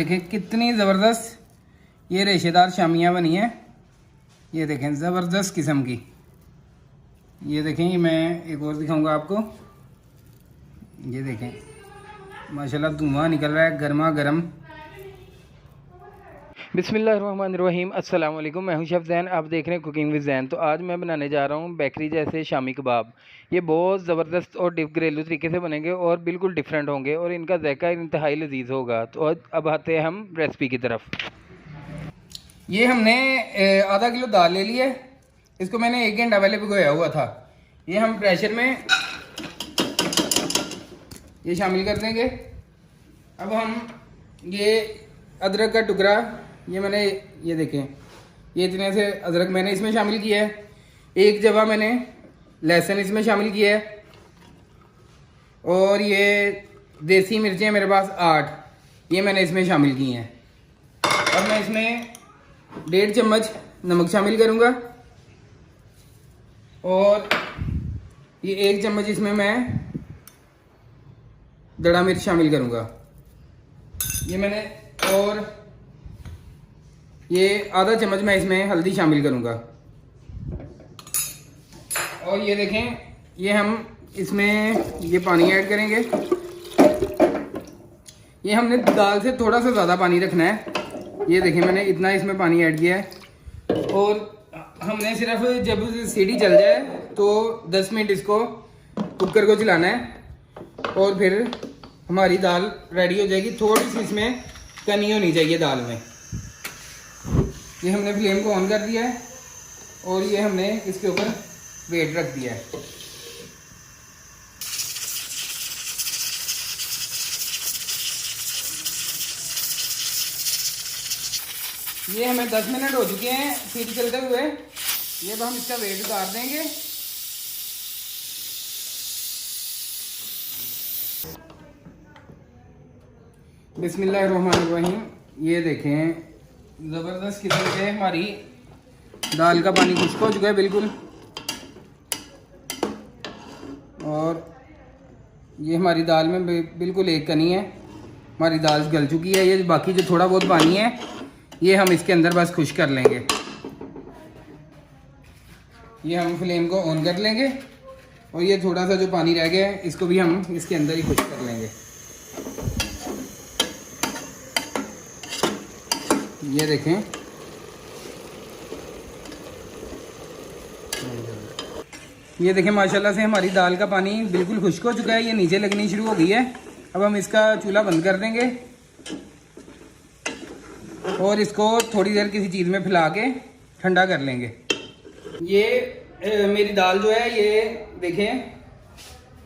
देखें कितनी ज़बरदस्त ये रेशेदार शामियाँ बनी हैं। ये देखें ज़बरदस्त किस्म की। ये देखें, ये मैं एक और दिखाऊंगा आपको। ये देखें माशाल्लाह धुआं निकल रहा है गर्मा गर्म। बिस्मिल्लाहिर्रहमानिर्रहीम, अस्सलाम वालेकुम। मैं हूं शेफ़ ज़ैन, आप देख रहे हैं कुकिंग विद ज़ैन। तो आज मैं बनाने जा रहा हूं बेकरी जैसे शामी कबाब। ये बहुत ज़बरदस्त और घरेलू तरीके से बनेंगे और बिल्कुल डिफरेंट होंगे और इनका जायका इंतहाई लजीज होगा। तो अब आते हैं हम रेसिपी की तरफ। ये हमने आधा किलो दाल ले ली है। इसको मैंने 1 घंटा पहले भिगोया हुआ था। ये हम प्रेशर में ये शामिल कर देंगे। अब हम ये अदरक का टुकड़ा, ये मैंने, ये देखें, ये इतने से अदरक मैंने इसमें शामिल किया है। 1 जवा मैंने लहसुन इसमें शामिल किया है। और ये देसी मिर्चें मेरे पास 8, ये मैंने इसमें शामिल की हैं। अब मैं इसमें 1.5 चम्मच नमक शामिल करूँगा और ये 1 चम्मच इसमें मैं दड़ा मिर्च शामिल करूँगा। ये मैंने, और ये आधा चम्मच मैं इसमें हल्दी शामिल करूँगा। और ये देखें, ये हम इसमें ये पानी ऐड करेंगे। ये हमने दाल से थोड़ा सा ज़्यादा पानी रखना है। ये देखें मैंने इतना इसमें पानी ऐड किया है। और हमने सिर्फ जब सीटी चल जाए तो 10 मिनट इसको कुकर को चलाना है और फिर हमारी दाल रेडी हो जाएगी। थोड़ी सी इसमें कनी होनी चाहिए दाल में। ये हमने फ्लेम को ऑन कर दिया है और ये हमने इसके ऊपर वेट रख दिया है। ये हमें 10 मिनट हो चुके हैं सीटी चलते हुए। ये तो हम इसका वेट उतार देंगे। बिस्मिल्लाहिर्रहमानिर्रहीम। ये देखें ज़बरदस्त किस्म से हमारी दाल का पानी खुश्क हो चुका है बिल्कुल। और ये हमारी दाल में बिल्कुल एक कनी है। हमारी दाल गल चुकी है। ये बाकी जो थोड़ा बहुत पानी है ये हम इसके अंदर बस खुश कर लेंगे। ये हम फ्लेम को ऑन कर लेंगे और ये थोड़ा सा जो पानी रह गया है इसको भी हम इसके अंदर ही खुश कर लेंगे। ये देखें, ये देखें माशाल्लाह से हमारी दाल का पानी बिल्कुल खुश्क हो चुका है। ये नीचे लगनी शुरू हो गई है। अब हम इसका चूल्हा बंद कर देंगे और इसको थोड़ी देर किसी चीज़ में फैला के ठंडा कर लेंगे। ये मेरी दाल जो है ये देखें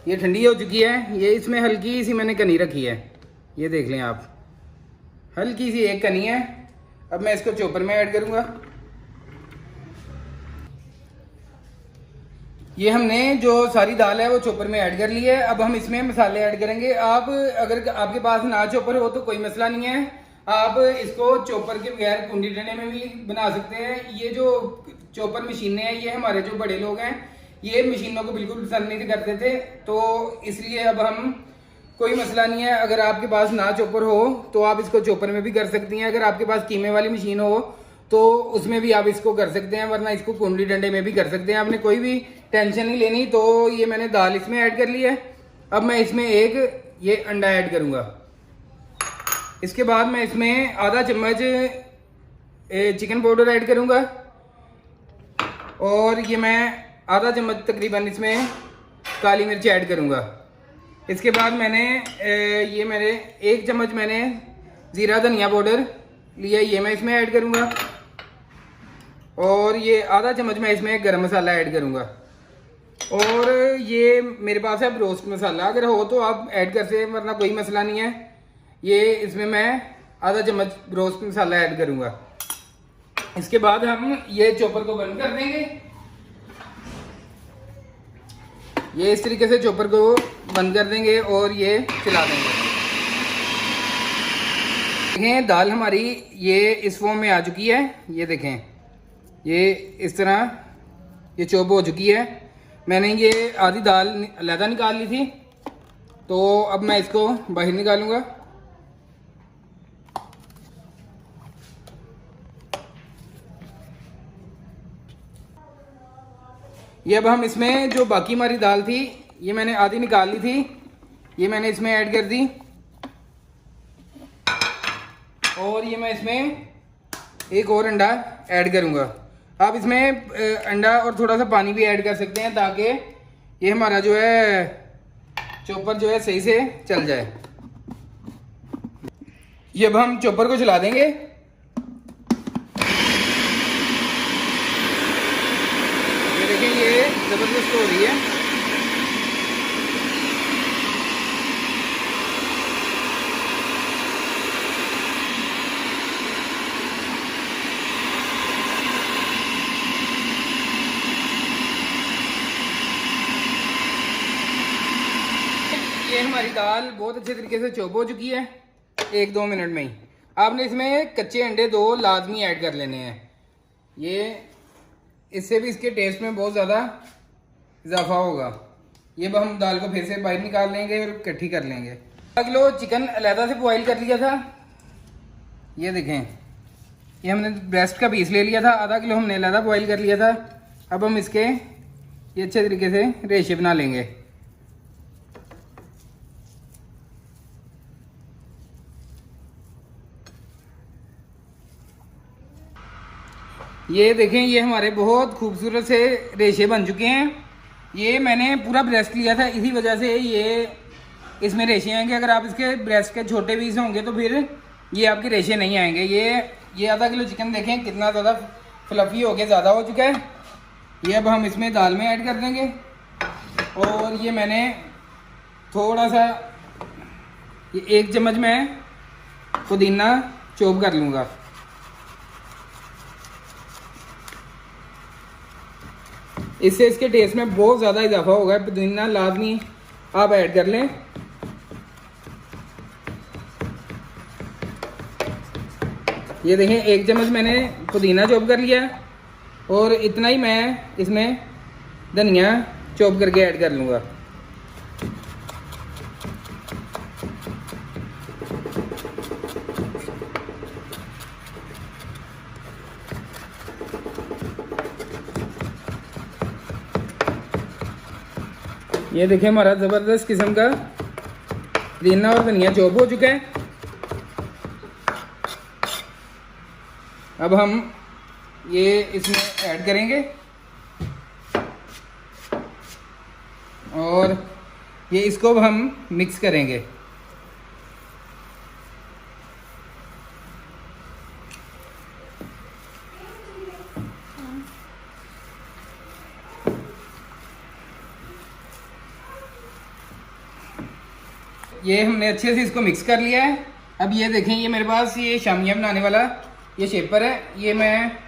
ये ठंडी हो चुकी है। ये इसमें हल्की सी मैंने कनी रखी है। ये देख लें आप, हल्की सी एक कनी है। अब मैं इसको चॉपर में ऐड करूँगा। ये हमने जो सारी दाल है वो चॉपर में ऐड कर ली है। अब हम इसमें मसाले ऐड करेंगे। आप अगर आपके पास ना चॉपर हो तो कोई मसला नहीं है, आप इसको चॉपर के बगैर कुंडी डंडे में भी बना सकते हैं। ये जो चॉपर मशीनें हैं ये हमारे जो बड़े लोग हैं ये मशीनों को बिल्कुल पसंद नहीं करते थे, तो इसलिए अब हम, कोई मसला नहीं है। अगर आपके पास ना चॉपर हो तो आप इसको चॉपर में भी कर सकती हैं। अगर आपके पास कीमे वाली मशीन हो तो उसमें भी आप इसको कर सकते हैं, वरना इसको कुंडी डंडे में भी कर सकते हैं। आपने कोई भी टेंशन नहीं लेनी। तो ये मैंने दाल इसमें ऐड कर ली है। अब मैं इसमें एक ये अंडा ऐड करूँगा। इसके बाद मैं इसमें आधा चम्मच चिकन पाउडर ऐड करूँगा और ये मैं आधा चम्मच तकरीबन इसमें काली मिर्च ऐड करूँगा। इसके बाद मैंने ये मेरे 1 चम्मच मैंने ज़ीरा धनिया पाउडर लिया, ये मैं इसमें ऐड करूँगा। और ये आधा चम्मच मैं इसमें गरम मसाला ऐड करूँगा। और ये मेरे पास है रोस्ट मसाला, अगर हो तो आप ऐड कर सकते हैं, वरना कोई मसला नहीं है। ये इसमें मैं आधा चम्मच रोस्ट मसाला ऐड करूँगा। इसके बाद हम ये चॉपर को बंद कर देंगे। ये इस तरीके से चॉपर को बंद कर देंगे और ये चला देंगे। देखें दाल हमारी ये इस फॉर्म में आ चुकी है। ये देखें ये इस तरह ये चॉप हो चुकी है। मैंने ये आधी दाल अलहदा निकाल ली थी, तो अब मैं इसको बाहर निकालूंगा। ये अब हम इसमें जो बाकी हमारी दाल थी, ये मैंने आधी निकाल ली थी, ये मैंने इसमें ऐड कर दी। और ये मैं इसमें एक और अंडा ऐड करूँगा। आप इसमें अंडा और थोड़ा सा पानी भी ऐड कर सकते हैं ताकि ये हमारा जो है चॉपर जो है सही से चल जाए। ये अब हम चॉपर को चला देंगे। ये देखें, ये ज़बरदस्त हो रही है। ये हमारी दाल बहुत अच्छे तरीके से चॉप हो चुकी है 1-2 मिनट में ही। आपने इसमें कच्चे अंडे 2 लाजमी ऐड कर लेने हैं। ये इससे भी इसके टेस्ट में बहुत ज़्यादा इजाफा होगा। ये अब हम दाल को फिर से बाहर निकाल लेंगे और इकट्ठी कर लेंगे। आधा किलो चिकन अलहदा से बॉईल कर लिया था। ये देखें, ये हमने ब्रेस्ट का पीस ले लिया था, आधा किलो हमने अलहदा बॉईल कर लिया था। अब हम इसके ये अच्छे तरीके से रेशे बना लेंगे। ये देखें, ये हमारे बहुत खूबसूरत से रेशे बन चुके हैं। ये मैंने पूरा ब्रेस्ट लिया था, इसी वजह से ये इसमें रेशे आएंगे। अगर आप इसके ब्रेस्ट के छोटे पीस होंगे तो फिर ये आपके रेशे नहीं आएंगे। ये आधा किलो चिकन देखें कितना ज़्यादा फ्लफी हो गया, ज़्यादा हो चुका है। ये अब हम इसमें दाल में ऐड कर देंगे। और ये मैंने थोड़ा सा 1 चम्मच में पुदीना चॉप कर लूँगा। इससे इसके टेस्ट में बहुत ज़्यादा इजाफा होगा। पुदीना लाजमी आप ऐड कर लें। ये देखें, 1 चम्मच मैंने पुदीना चॉप कर लिया और इतना ही मैं इसमें धनिया चॉप करके ऐड कर लूँगा। ये देखिए, हमारा ज़बरदस्त किस्म का पुदीना और धनिया चॉप हो चुका है। अब हम ये इसमें ऐड करेंगे और ये इसको अब हम मिक्स करेंगे। ये हमने अच्छे से इसको मिक्स कर लिया है। अब ये देखें, ये मेरे पास ये शामिया बनाने वाला ये शेपर है। ये मैं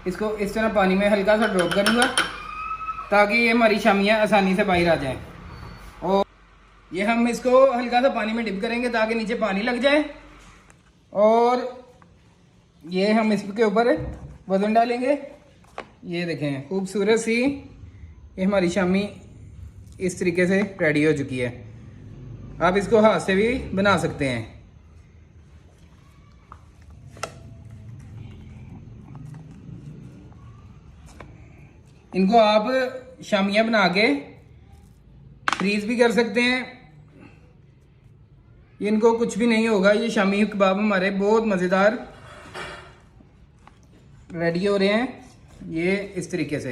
इसको इस तरह पानी में हल्का सा ड्रॉप करूँगा ताकि ये हमारी शामिया आसानी से बाहर आ जाए। और ये हम इसको हल्का सा पानी में डिप करेंगे ताकि नीचे पानी लग जाए। और ये हम इसके ऊपर वज़न डालेंगे। ये देखें, खूबसूरत सी ये हमारी शामी इस तरीके से रेडी हो चुकी है। आप इसको हाथ से भी बना सकते हैं। इनको आप शामियाँ बना के फ्रीज भी कर सकते हैं। इनको कुछ भी नहीं होगा। ये शामी कबाब हमारे बहुत मज़ेदार रेडी हो रहे हैं। ये इस तरीके से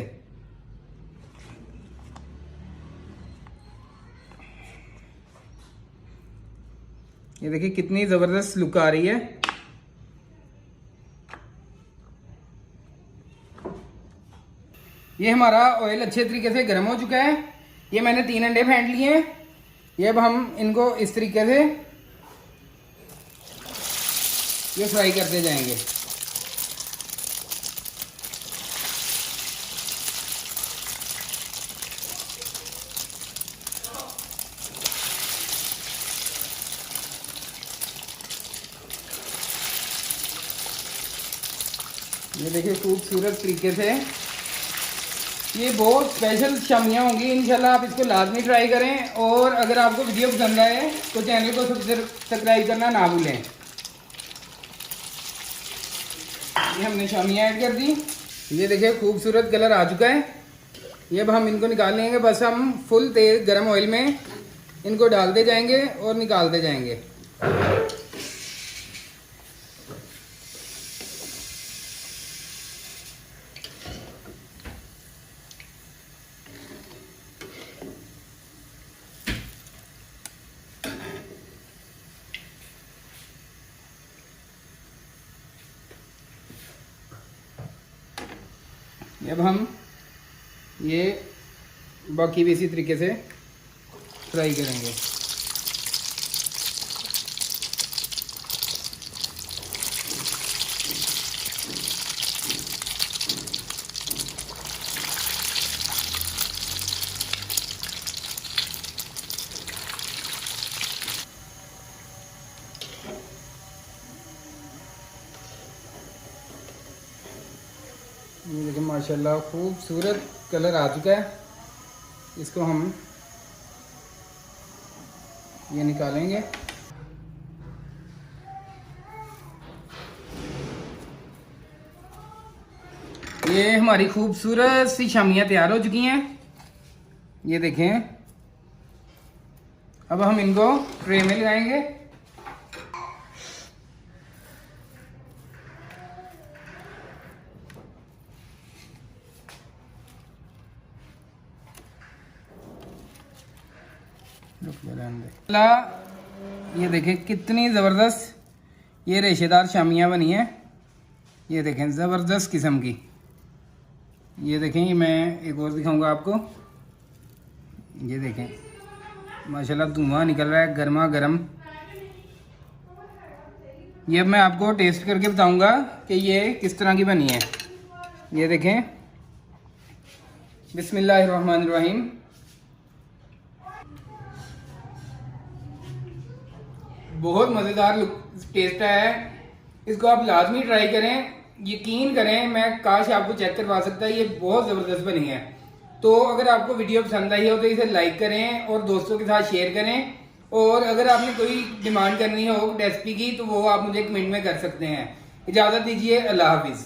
ये देखिए कितनी ज़बरदस्त लुक आ रही है। ये हमारा ऑयल अच्छे तरीके से गर्म हो चुका है। ये मैंने 3 अंडे फेंट लिए हैं। ये अब हम इनको इस तरीके से ये फ्राई करते जाएंगे। ये देखिए खूबसूरत तरीके से ये बहुत स्पेशल शामियाँ होंगी। इंशाल्लाह आप इसको लाजमी ट्राई करें। और अगर आपको वीडियो पसंद आए तो चैनल को सब्सक्राइब करना ना भूलें। ये हमने शामियाँ ऐड कर दी। ये देखिए खूबसूरत कलर आ चुका है। ये अब हम इनको निकाल लेंगे। बस हम फुल तेल गरम ऑयल में इनको डालते जाएंगे और निकालते जाएंगे। अब हम ये बाकी भी इसी तरीके से फ्राई करेंगे। ये देखिए माशाल्लाह खूबसूरत कलर आ चुका है। इसको हम ये निकालेंगे। ये हमारी खूबसूरत सी शामियाँ तैयार हो चुकी हैं। ये देखें, अब हम इनको ट्रे में लगाएंगे। ये देखें कितनी ज़बरदस्त ये रेशेदार शामियाँ बनी हैं। ये देखें ज़बरदस्त किस्म की। ये देखें, ये मैं एक और दिखाऊंगा आपको। ये देखें माशाल्लाह धुआं निकल रहा है गर्मा गर्म। ये अब मैं आपको टेस्ट करके बताऊंगा कि ये किस तरह की बनी है। ये देखें, बिस्मिल्लाहिर्रहमानिर्रहीम। बहुत मज़ेदार टेस्ट है। इसको आप लाजमी ट्राई करें, यकीन करें, मैं काश आपको चेक करवा सकता है। ये बहुत ज़बरदस्त बनी है। तो अगर आपको वीडियो पसंद आई हो तो इसे लाइक करें और दोस्तों के साथ शेयर करें। और अगर आपने कोई डिमांड करनी हो रेसिपी की तो वो आप मुझे कमेंट में कर सकते हैं। इजाज़त दीजिए, अल्लाह हाफिज़।